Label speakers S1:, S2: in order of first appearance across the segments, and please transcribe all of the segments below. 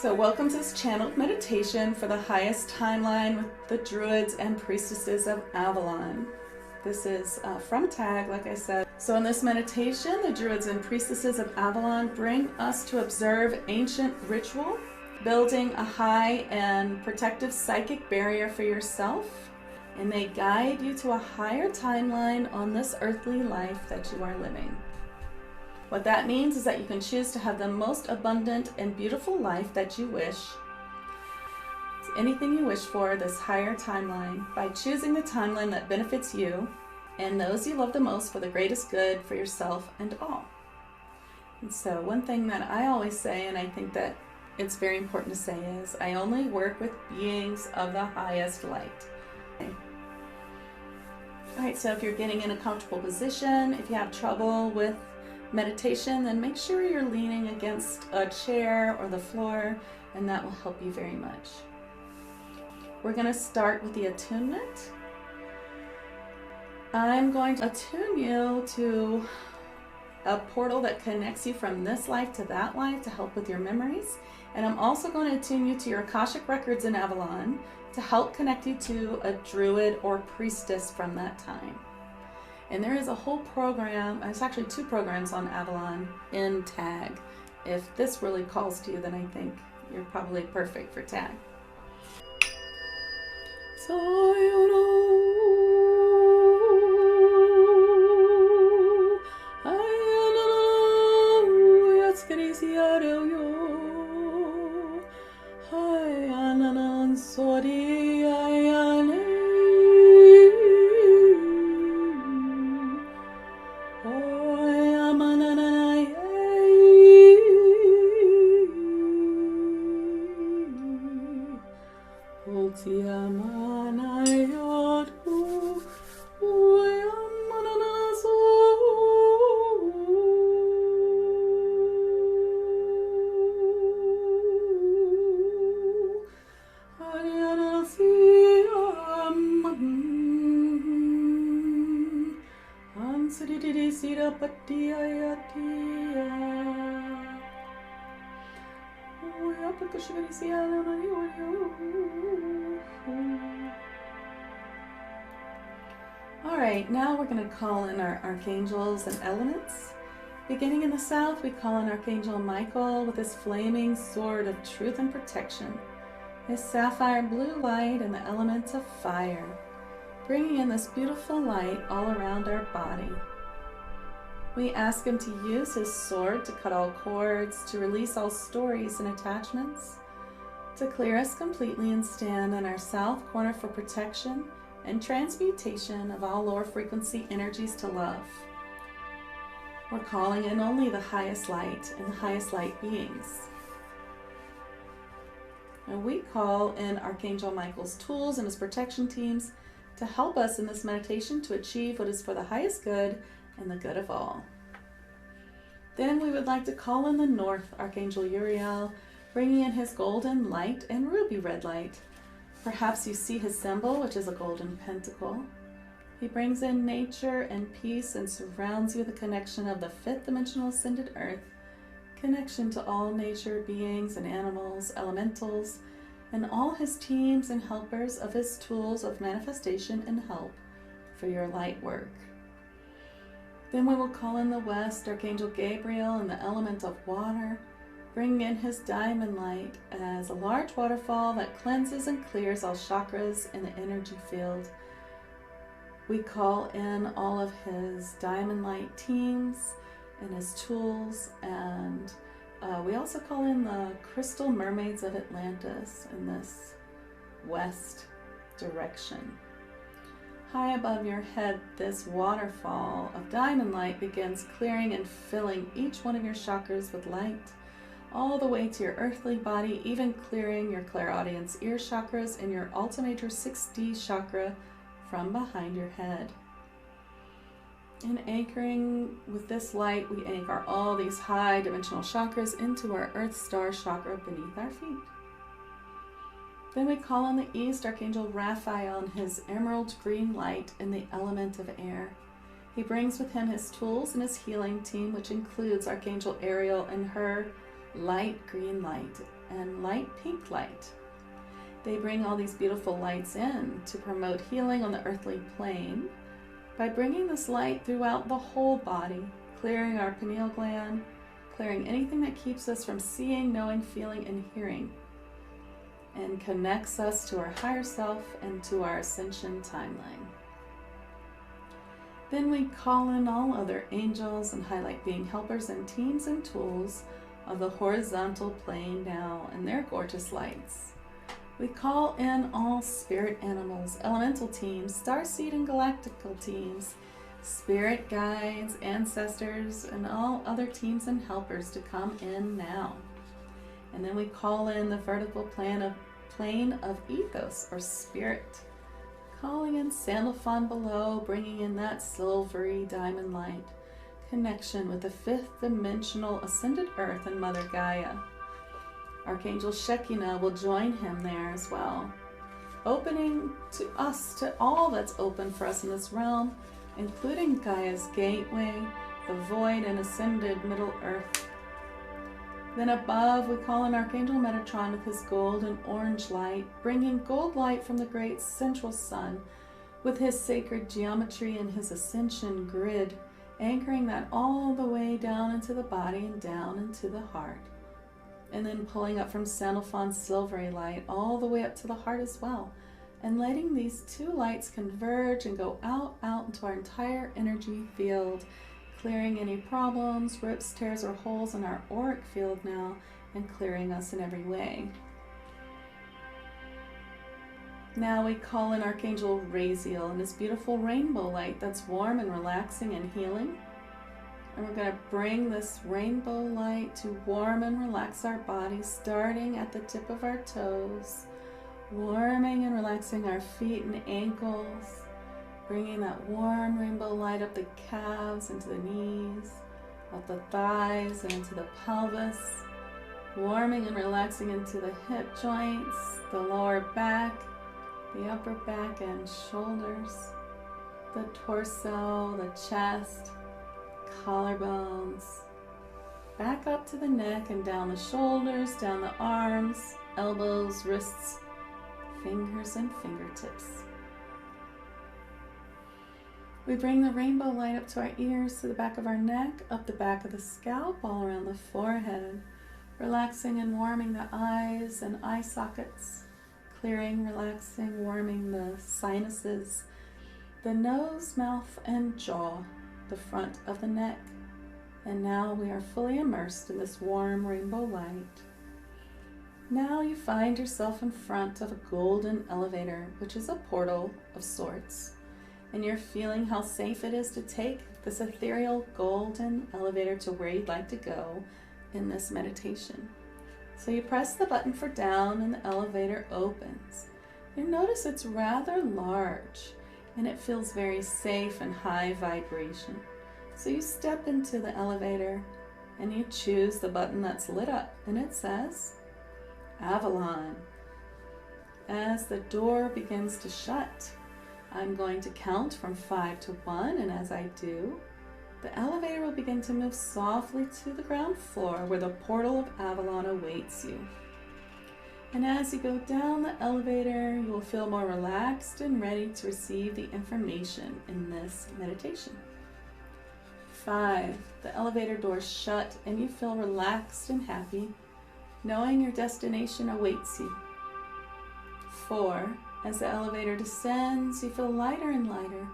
S1: So welcome to this channeled meditation for the highest timeline with the Druids and Priestesses of Avalon. This is from Tag, like I said. So in this meditation, the Druids and Priestesses of Avalon bring us to observe ancient ritual, building a high and protective psychic barrier for yourself, and they guide you to a higher timeline on this earthly life that you are living. What that means is that you can choose to have the most abundant and beautiful life that you wish. It's anything you wish for, this higher timeline, by choosing the timeline that benefits you and those you love the most for the greatest good for yourself and all. And so one thing that I always say, and I think that it's very important to say, is I only work with beings of the highest light. Okay. All right, so if you're getting in a comfortable position, if you have trouble with meditation, then make sure you're leaning against a chair or the floor, and that will help you very much. We're going to start with the attunement. I'm going to attune you to a portal that connects you from this life to that life to help with your memories, and I'm also going to attune you to your Akashic records in Avalon to help connect you to a druid or priestess from that time. And there is a whole program, it's actually 2 programs on Avalon in Tag. If this really calls to you, then I think you're probably perfect for Tag. Alright, now we're going to call in our archangels and elements. Beginning in the south, we call in Archangel Michael with his flaming sword of truth and protection, his sapphire blue light and the elements of fire, bringing in this beautiful light all around our body. We ask him to use his sword to cut all cords, to release all stories and attachments, to clear us completely and stand in our south corner for protection and transmutation of all lower frequency energies to love. We're calling in only the highest light and the highest light beings. And we call in Archangel Michael's tools and his protection teams to help us in this meditation to achieve what is for the highest good and the good of all. Then we would like to call in the north, Archangel Uriel, bringing in his golden light and ruby red light. Perhaps you see his symbol, which is a golden pentacle. He brings in nature and peace and surrounds you with a connection of the 5th dimensional ascended earth, connection to all nature beings and animals, elementals, and all his teams and helpers of his tools of manifestation and help for your light work. Then we will call in the west, Archangel Gabriel and the element of water, bringing in his diamond light as a large waterfall that cleanses and clears all chakras in the energy field. We call in all of his diamond light teams and his tools, and we also call in the crystal mermaids of Atlantis in this west direction. High above your head, this waterfall of diamond light begins clearing and filling each one of your chakras with light, all the way to your earthly body, even clearing your clairaudience ear chakras and your Alta Major 6D chakra from behind your head. In anchoring with this light, we anchor all these high dimensional chakras into our Earth Star chakra beneath our feet. Then we call on the east, Archangel Raphael and his emerald green light in the element of air. He brings with him his tools and his healing team, which includes Archangel Ariel and her light green light and light pink light. They bring all these beautiful lights in to promote healing on the earthly plane by bringing this light throughout the whole body, clearing our pineal gland, clearing anything that keeps us from seeing, knowing, feeling, and hearing, and connects us to our higher self and to our ascension timeline. Then we call in all other angels and highlight being helpers and teams and tools of the horizontal plane now and their gorgeous lights. We call in all spirit animals, elemental teams, starseed and galactical teams, spirit guides, ancestors, and all other teams and helpers to come in now. And then we call in the vertical plane of ethos or spirit, calling in Sandalphon below, bringing in that silvery diamond light, connection with the fifth dimensional ascended earth and Mother Gaia. Archangel Shekinah will join him there as well, opening to us to all that's open for us in this realm, including Gaia's gateway, the void and ascended Middle Earth. Then above, we call in Archangel Metatron with his gold and orange light, bringing gold light from the great central sun with his sacred geometry and his ascension grid, anchoring that all the way down into the body and down into the heart. And then pulling up from Sandalphon's silvery light all the way up to the heart as well, and letting these two lights converge and go out into our entire energy field, clearing any problems, rips, tears, or holes in our auric field now, and clearing us in every way. Now we call in Archangel Raziel and his beautiful rainbow light that's warm and relaxing and healing. And we're going to bring this rainbow light to warm and relax our bodies, starting at the tip of our toes, warming and relaxing our feet and ankles, bringing that warm rainbow light up the calves, into the knees, up the thighs, and into the pelvis, warming and relaxing into the hip joints, the lower back, the upper back and shoulders, the torso, the chest, collarbones, back up to the neck and down the shoulders, down the arms, elbows, wrists, fingers, and fingertips. We bring the rainbow light up to our ears, to the back of our neck, up the back of the scalp, all around the forehead, relaxing and warming the eyes and eye sockets, clearing, relaxing, warming the sinuses, the nose, mouth, and jaw, the front of the neck. And now we are fully immersed in this warm rainbow light. Now you find yourself in front of a golden elevator, which is a portal of sorts, and you're feeling how safe it is to take this ethereal golden elevator to where you'd like to go in this meditation. So you press the button for down and the elevator opens. You notice it's rather large and it feels very safe and high vibration. So you step into the elevator and you choose the button that's lit up, and it says Avalon. As the door begins to shut, I'm going to count from 5 to 1, and as I do, the elevator will begin to move softly to the ground floor where the portal of Avalon awaits you. And as you go down the elevator, you will feel more relaxed and ready to receive the information in this meditation. 5, the elevator doors shut and you feel relaxed and happy, knowing your destination awaits you. 4, as the elevator descends, you feel lighter and lighter,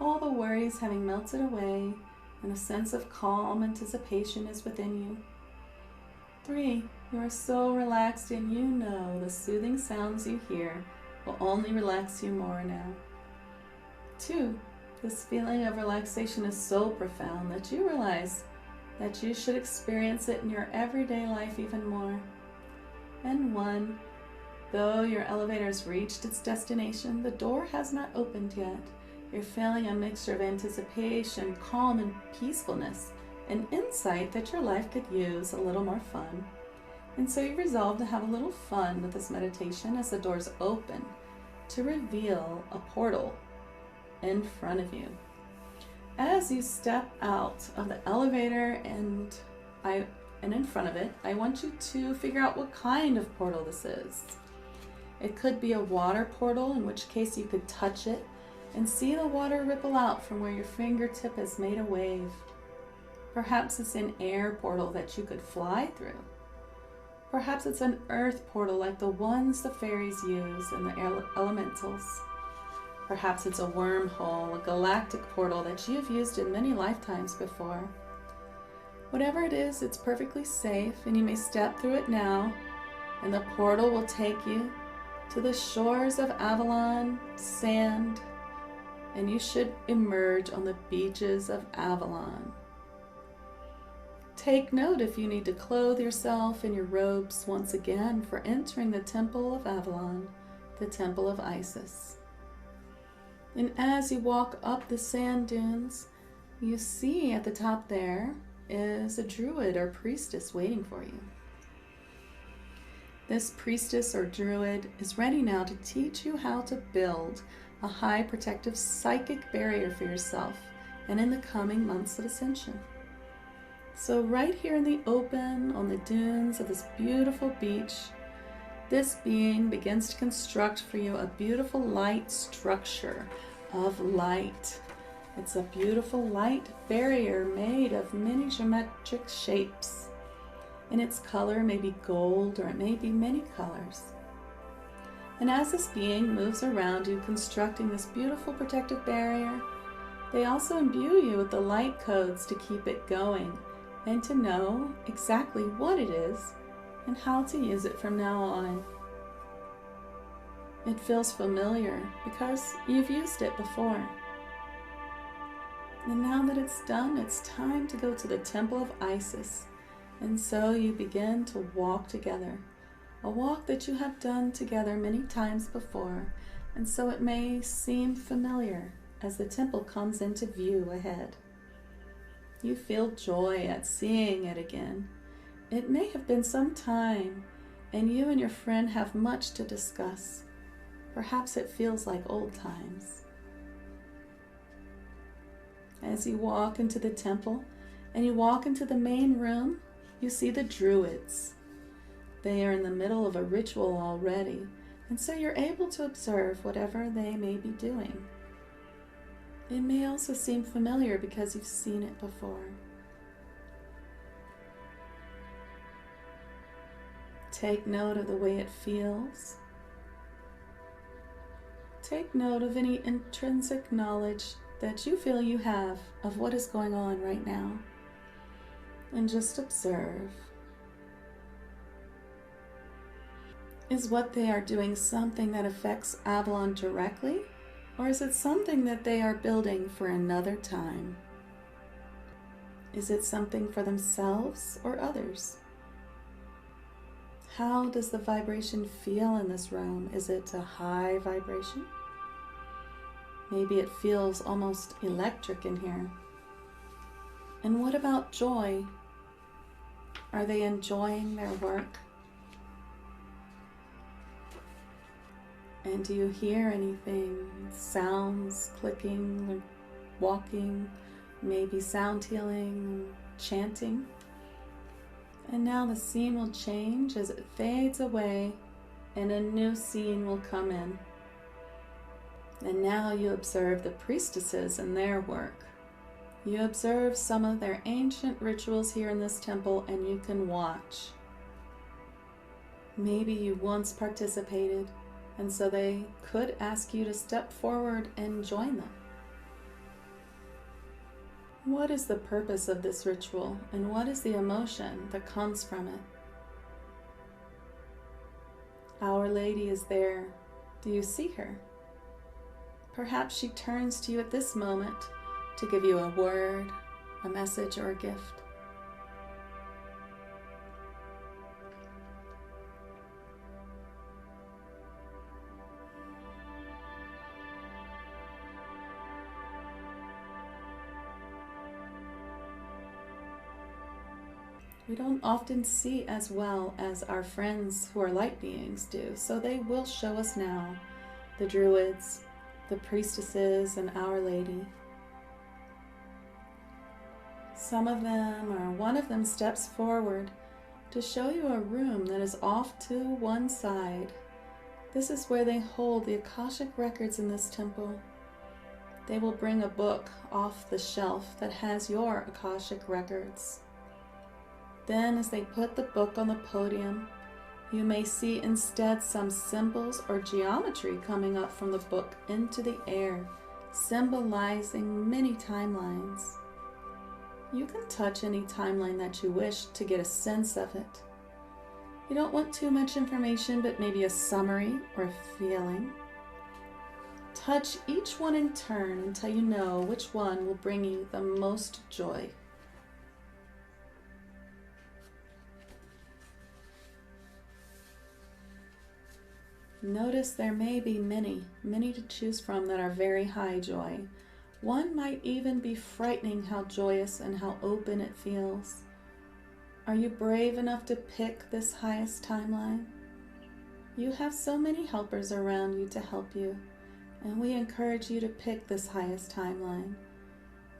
S1: all the worries having melted away, and a sense of calm anticipation is within you. 3, you are so relaxed and you know the soothing sounds you hear will only relax you more now. 2, this feeling of relaxation is so profound that you realize that you should experience it in your everyday life even more. And 1, though your elevator has reached its destination, the door has not opened yet. You're feeling a mixture of anticipation, calm, and peacefulness, an insight that your life could use a little more fun. And so you resolve to have a little fun with this meditation as the doors open to reveal a portal in front of you. As you step out of the elevator and and in front of it, I want you to figure out what kind of portal this is. It could be a water portal, in which case you could touch it and see the water ripple out from where your fingertip has made a wave. Perhaps it's an air portal that you could fly through. Perhaps it's an earth portal like the ones the fairies use and the elementals. Perhaps it's a wormhole, a galactic portal that you've used in many lifetimes before. Whatever it is, it's perfectly safe, and you may step through it now, and the portal will take you to the shores of Avalon sand, and you should emerge on the beaches of Avalon. Take note if you need to clothe yourself in your robes once again for entering the Temple of Avalon, the Temple of Isis. And as you walk up the sand dunes, you see at the top there is a druid or priestess waiting for you. This priestess or druid is ready now to teach you how to build a high protective psychic barrier for yourself and in the coming months of ascension. So right here in the open on the dunes of this beautiful beach, this being begins to construct for you a beautiful light structure of light. It's a beautiful light barrier made of many geometric shapes. And its color may be gold or it may be many colors. And as this being moves around you constructing this beautiful protective barrier, they also imbue you with the light codes to keep it going and to know exactly what it is and how to use it from now on. It feels familiar because you've used it before. And now that it's done, it's time to go to the Temple of Isis. And so you begin to walk together, a walk that you have done together many times before, and so it may seem familiar as the temple comes into view ahead. You feel joy at seeing it again. It may have been some time, and you and your friend have much to discuss. Perhaps it feels like old times. As you walk into the temple, and you walk into the main room, you see the Druids. They are in the middle of a ritual already, and so you're able to observe whatever they may be doing. It may also seem familiar because you've seen it before. Take note of the way it feels. Take note of any intrinsic knowledge that you feel you have of what is going on right now. And just observe. Is what they are doing something that affects Avalon directly? Or is it something that they are building for another time? Is it something for themselves or others? How does the vibration feel in this room? Is it a high vibration? Maybe it feels almost electric in here. And what about joy? Are they enjoying their work? And do you hear anything? Sounds, clicking, walking, maybe sound healing, chanting? And now the scene will change as it fades away and a new scene will come in. And now you observe the priestesses and their work. You observe some of their ancient rituals here in this temple and you can watch. Maybe you once participated, and so they could ask you to step forward and join them. What is the purpose of this ritual, and what is the emotion that comes from it? Our Lady is there. Do you see her? Perhaps she turns to you at this moment to give you a word, a message, or a gift. We don't often see as well as our friends who are light beings do, so they will show us now, the Druids, the Priestesses, and Our Lady. Some of them, or one of them, steps forward to show you a room that is off to one side. This is where they hold the Akashic records in this temple. They will bring a book off the shelf that has your Akashic records. Then, as they put the book on the podium, you may see instead some symbols or geometry coming up from the book into the air, symbolizing many timelines. You can touch any timeline that you wish to get a sense of it. You don't want too much information, but maybe a summary or a feeling. Touch each one in turn until you know which one will bring you the most joy. Notice there may be many to choose from that are very high joy. One might even be frightening how joyous and how open it feels. Are you brave enough to pick this highest timeline? You have so many helpers around you to help you, and we encourage you to pick this highest timeline.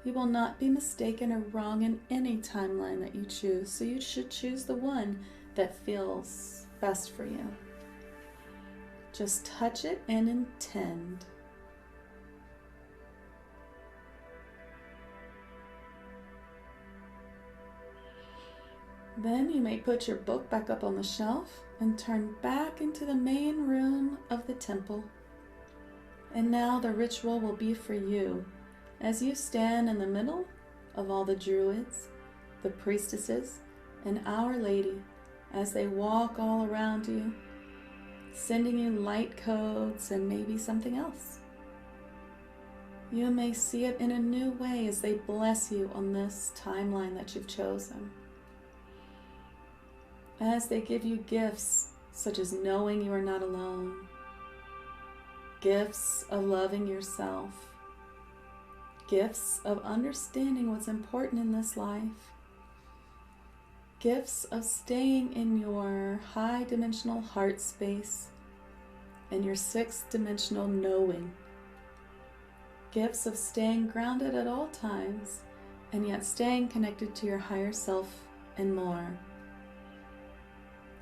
S1: You will not be mistaken or wrong in any timeline that you choose, so you should choose the one that feels best for you. Just touch it and intend. Then you may put your book back up on the shelf and turn back into the main room of the temple. And now the ritual will be for you as you stand in the middle of all the Druids, the Priestesses, and Our Lady as they walk all around you, sending you light codes and maybe something else. You may see it in a new way as they bless you on this timeline that you've chosen. As they give you gifts such as knowing you are not alone, gifts of loving yourself, gifts of understanding what's important in this life, gifts of staying in your high dimensional heart space and your sixth dimensional knowing, gifts of staying grounded at all times and yet staying connected to your higher self and more.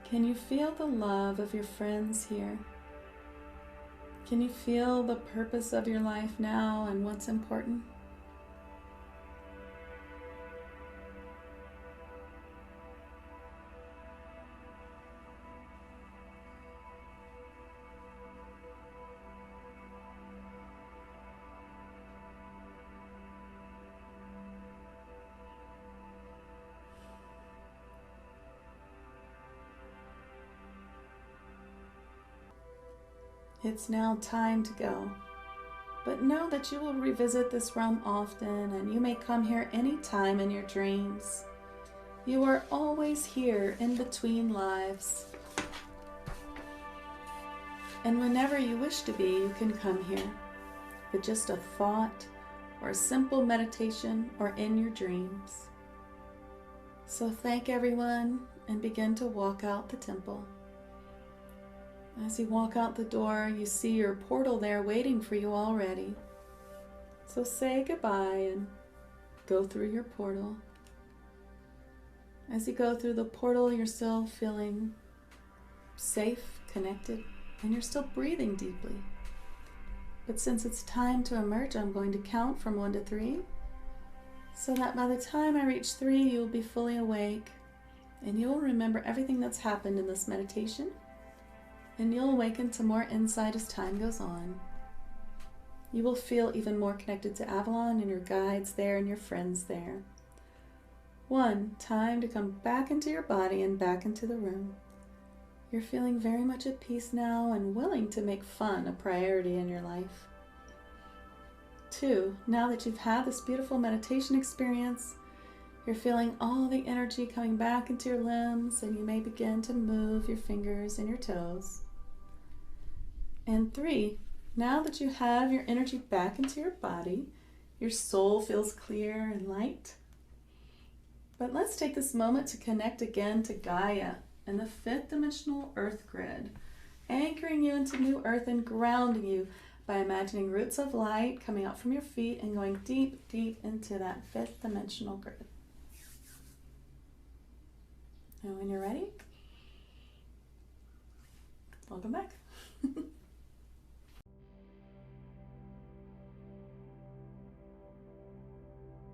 S1: Can you feel the love of your friends here? Can you feel the purpose of your life now and what's important? It's now time to go, but know that you will revisit this realm often and you may come here anytime in your dreams. You are always here in between lives. And whenever you wish to be, you can come here with just a thought or a simple meditation or in your dreams. So thank everyone and begin to walk out the temple. As you walk out the door, you see your portal there waiting for you already. So say goodbye and go through your portal. As you go through the portal, you're still feeling safe, connected, and you're still breathing deeply. But since it's time to emerge, I'm going to count from 1 to 3, so that by the time I reach 3, you'll be fully awake, and you'll remember everything that's happened in this meditation. And you'll awaken to more insight as time goes on. You will feel even more connected to Avalon and your guides there and your friends there. 1, time to come back into your body and back into the room. You're feeling very much at peace now and willing to make fun a priority in your life. 2, now that you've had this beautiful meditation experience, you're feeling all the energy coming back into your limbs, and you may begin to move your fingers and your toes. And 3, now that you have your energy back into your body, your soul feels clear and light. But let's take this moment to connect again to Gaia and the 5th dimensional earth grid, anchoring you into new earth and grounding you by imagining roots of light coming out from your feet and going deep, deep into that 5th dimensional grid. And when you're ready, welcome back.